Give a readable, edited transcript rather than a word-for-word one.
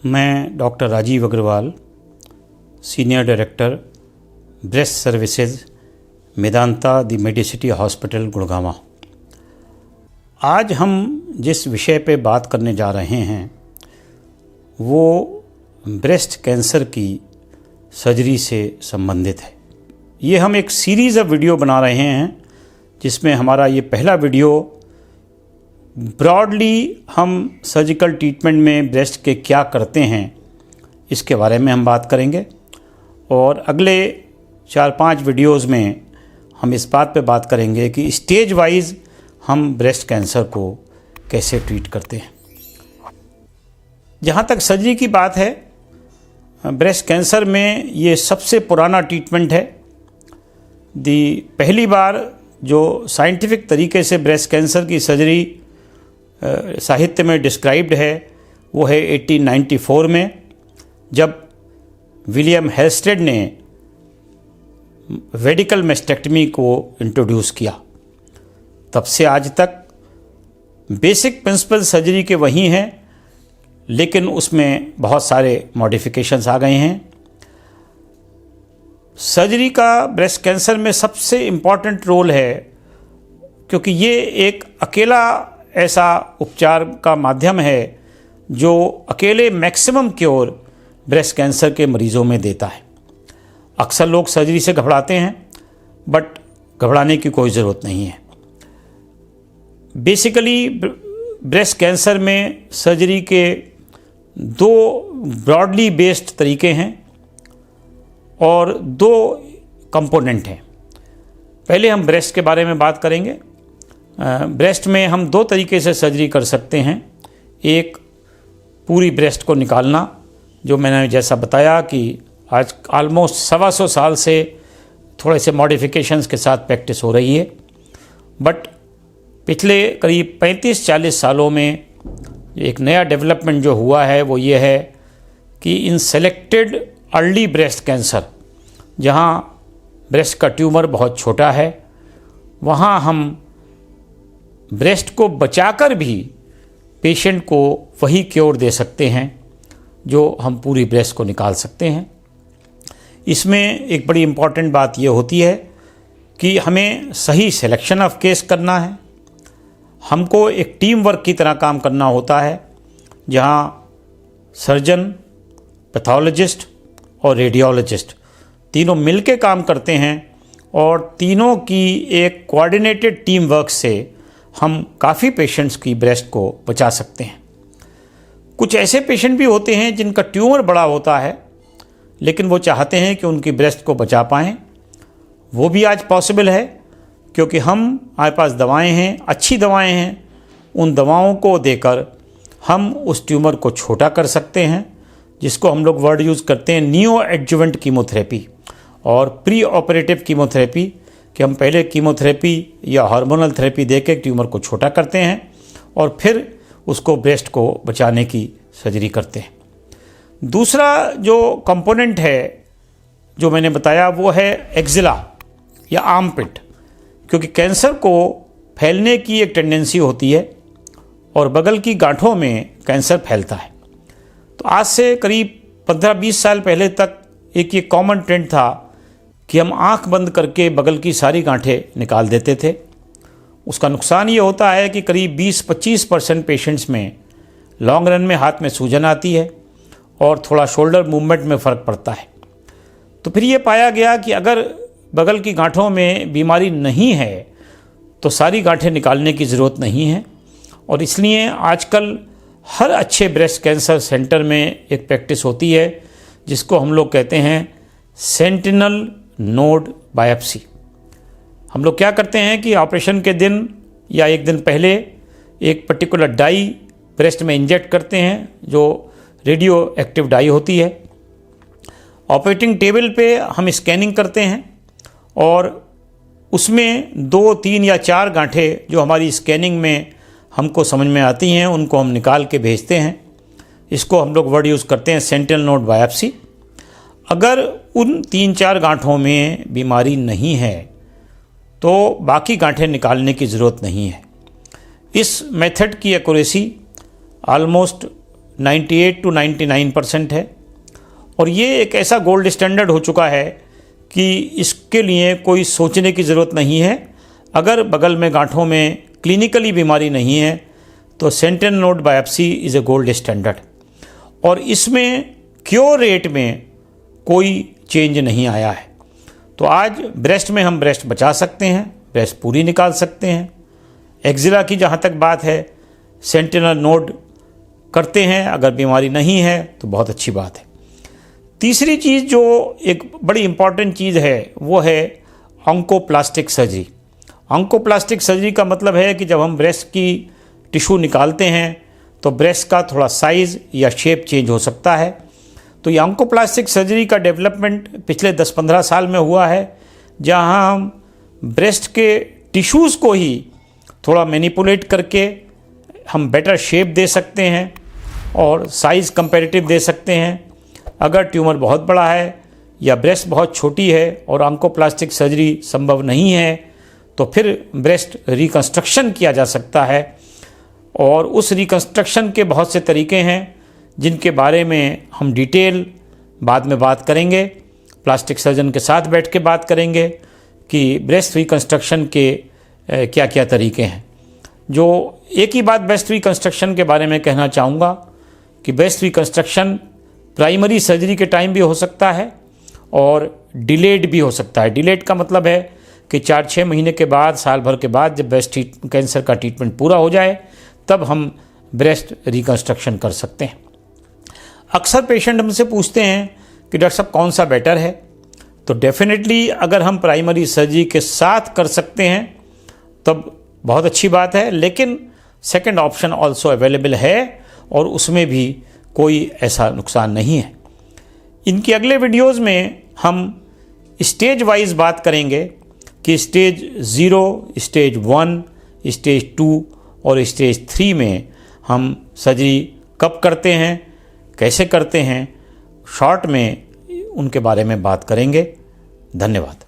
मैं doctor Rajiv Agarwal, senior director breast services, Medanta the medicity hospital, Gurgaon. आज हम जिस विषय पे बात करने जा रहे हैं वो ब्रेस्ट कैंसर की सर्जरी से संबंधित है। ये हम एक सीरीज़ ऑफ वीडियो बना रहे हैं जिसमें हमारा ये पहला वीडियो ब्रॉडली हम सर्जिकल ट्रीटमेंट में ब्रेस्ट के क्या करते हैं इसके बारे में हम बात करेंगे, और अगले 4-5 वीडियोज़ में हम इस बात पे बात करेंगे कि स्टेज वाइज हम ब्रेस्ट कैंसर को कैसे ट्रीट करते हैं। जहाँ तक सर्जरी की बात है, ब्रेस्ट कैंसर में ये सबसे पुराना ट्रीटमेंट है। पहली बार जो साइंटिफिक तरीके से ब्रेस्ट कैंसर की सर्जरी साहित्य में डिस्क्राइब्ड है वो है 1894 में, जब विलियम हेल्स्टेड ने रेडिकल मेस्टेक्टमी को इंट्रोड्यूस किया। तब से आज तक बेसिक प्रिंसिपल सर्जरी के वही हैं, लेकिन उसमें बहुत सारे मॉडिफिकेशंस आ गए हैं। सर्जरी का ब्रेस्ट कैंसर में सबसे इम्पॉर्टेंट रोल है, क्योंकि ये एक अकेला ऐसा उपचार का माध्यम है जो अकेले मैक्सिमम क्योर ब्रेस्ट कैंसर के मरीज़ों में देता है। अक्सर लोग सर्जरी से घबराते हैं, बट घबराने की कोई ज़रूरत नहीं है। बेसिकली ब्रेस्ट कैंसर में सर्जरी के 2 ब्रॉडली बेस्ड तरीके हैं और 2 कंपोनेंट हैं। पहले हम ब्रेस्ट के बारे में बात करेंगे। ब्रेस्ट में हम 2 तरीके से सर्जरी कर सकते हैं। एक, पूरी ब्रेस्ट को निकालना, जो मैंने जैसा बताया कि आज ऑलमोस्ट 125 साल से थोड़े से मॉडिफिकेशंस के साथ प्रैक्टिस हो रही है, बट पिछले करीब 35-40 सालों में एक नया डेवलपमेंट जो हुआ है वो ये है कि इन सेलेक्टेड अर्ली ब्रेस्ट कैंसर, जहाँ ब्रेस्ट का ट्यूमर बहुत छोटा है, वहाँ हम ब्रेस्ट को बचाकर भी पेशेंट को वही क्योर दे सकते हैं जो हम पूरी ब्रेस्ट को निकाल सकते हैं। इसमें एक बड़ी इम्पॉर्टेंट बात ये होती है कि हमें सही सिलेक्शन ऑफ केस करना है। हमको एक टीम वर्क की तरह काम करना होता है, जहाँ सर्जन, पैथोलॉजिस्ट और रेडियोलॉजिस्ट तीनों मिलके काम करते हैं, और तीनों की एक कोऑर्डिनेटेड टीम वर्क से हम काफ़ी पेशेंट्स की ब्रेस्ट को बचा सकते हैं। कुछ ऐसे पेशेंट भी होते हैं जिनका ट्यूमर बड़ा होता है, लेकिन वो चाहते हैं कि उनकी ब्रेस्ट को बचा पाएँ। वो भी आज पॉसिबल है, क्योंकि हमारे पास दवाएं हैं, अच्छी दवाएं हैं। उन दवाओं को देकर हम उस ट्यूमर को छोटा कर सकते हैं, जिसको हम लोग वर्ड यूज़ करते हैं नियो एडजुवेंट कीमोथेरेपी और प्री ऑपरेटिव कीमोथेरेपी, कि हम पहले कीमोथेरेपी या हार्मोनल थेरेपी देके ट्यूमर को छोटा करते हैं और फिर उसको ब्रेस्ट को बचाने की सर्जरी करते हैं। दूसरा जो कंपोनेंट है जो मैंने बताया वो है एक्जिला या आर्मपिट, क्योंकि कैंसर को फैलने की एक टेंडेंसी होती है और बगल की गांठों में कैंसर फैलता है। तो आज से करीब 15-20 साल पहले तक एक ये कॉमन ट्रेंड था कि हम आंख बंद करके बगल की सारी गांठें निकाल देते थे। उसका नुकसान ये होता है कि करीब 20-25% पेशेंट्स में लॉन्ग रन में हाथ में सूजन आती है और थोड़ा शोल्डर मूवमेंट में फ़र्क पड़ता है। तो फिर ये पाया गया कि अगर बगल की गांठों में बीमारी नहीं है तो सारी गांठें निकालने की ज़रूरत नहीं है, और इसलिए आजकल हर अच्छे ब्रेस्ट कैंसर सेंटर में एक प्रैक्टिस होती है जिसको हम लोग कहते हैं सेंटिनल नोड बायोप्सी। हम लोग क्या करते हैं कि ऑपरेशन के दिन या एक दिन पहले एक पर्टिकुलर डाई ब्रेस्ट में इंजेक्ट करते हैं, जो रेडियो एक्टिव डाई होती है। ऑपरेटिंग टेबल पे हम स्कैनिंग करते हैं और उसमें 2, 3 या 4 गांठें जो हमारी स्कैनिंग में हमको समझ में आती हैं उनको हम निकाल के भेजते हैं। इसको हम लोग वर्ड यूज़ करते हैं सेंटिनल नोड बायोप्सी। अगर उन 3-4 गांठों में बीमारी नहीं है तो बाकी गांठें निकालने की ज़रूरत नहीं है। इस मेथड की एक्यूरेसी ऑलमोस्ट 98 to 99% है और ये एक ऐसा गोल्ड स्टैंडर्ड हो चुका है कि इसके लिए कोई सोचने की ज़रूरत नहीं है। अगर बगल में गांठों में क्लिनिकली बीमारी नहीं है तो sentinel node biopsy is a gold standard और इसमें क्योर रेट में कोई चेंज नहीं आया है। तो आज ब्रेस्ट में हम ब्रेस्ट बचा सकते हैं, ब्रेस्ट पूरी निकाल सकते हैं। एक्जिला की जहाँ तक बात है, सेंटिनल नोड करते हैं, अगर बीमारी नहीं है तो बहुत अच्छी बात है। तीसरी चीज़ जो एक बड़ी इम्पॉर्टेंट चीज़ है वो है ऑन्कोप्लास्टिक सर्जरी। ऑन्कोप्लास्टिक सर्जरी का मतलब है कि जब हम ब्रेस्ट की टिश्यू निकालते हैं तो ब्रेस्ट का थोड़ा साइज़ या शेप चेंज हो सकता है। तो ये ऑन्कोप्लास्टिक सर्जरी का डेवलपमेंट पिछले 10-15 साल में हुआ है, जहां हम ब्रेस्ट के टिश्यूज़ को ही थोड़ा मैनिपुलेट करके हम बेटर शेप दे सकते हैं और साइज़ कंपैरेटिव दे सकते हैं। अगर ट्यूमर बहुत बड़ा है या ब्रेस्ट बहुत छोटी है और ऑन्कोप्लास्टिक सर्जरी संभव नहीं है तो फिर ब्रेस्ट रिकंस्ट्रक्शन किया जा सकता है और उस रिकंस्ट्रक्शन के बहुत से तरीके हैं जिनके बारे में हम डिटेल बाद में बात करेंगे। प्लास्टिक सर्जन के साथ बैठ के बात करेंगे कि ब्रेस्ट रिकंस्ट्रक्शन के क्या क्या तरीके हैं। जो एक ही बात ब्रेस्ट रिकंस्ट्रक्शन के बारे में कहना चाहूँगा कि ब्रेस्ट रिकंस्ट्रक्शन प्राइमरी सर्जरी के टाइम भी हो सकता है और डिलेड भी हो सकता है। डिलेड का मतलब है कि 4-6 महीने के बाद, साल भर के बाद जब ब्रेस्ट कैंसर का ट्रीटमेंट पूरा हो जाए तब हम ब्रेस्ट रिकंस्ट्रक्शन कर सकते हैं। अक्सर पेशेंट हमसे पूछते हैं कि डॉक्टर साहब कौन सा बेटर है, तो डेफिनेटली अगर हम प्राइमरी सर्जरी के साथ कर सकते हैं तब बहुत अच्छी बात है, लेकिन सेकंड ऑप्शन ऑल्सो अवेलेबल है और उसमें भी कोई ऐसा नुकसान नहीं है। इनके अगले वीडियोस में हम स्टेज वाइज बात करेंगे कि स्टेज 0, स्टेज 1, स्टेज 2 और स्टेज 3 में हम सर्जरी कब करते हैं, कैसे करते हैं, शॉर्ट में उनके बारे में बात करेंगे। धन्यवाद।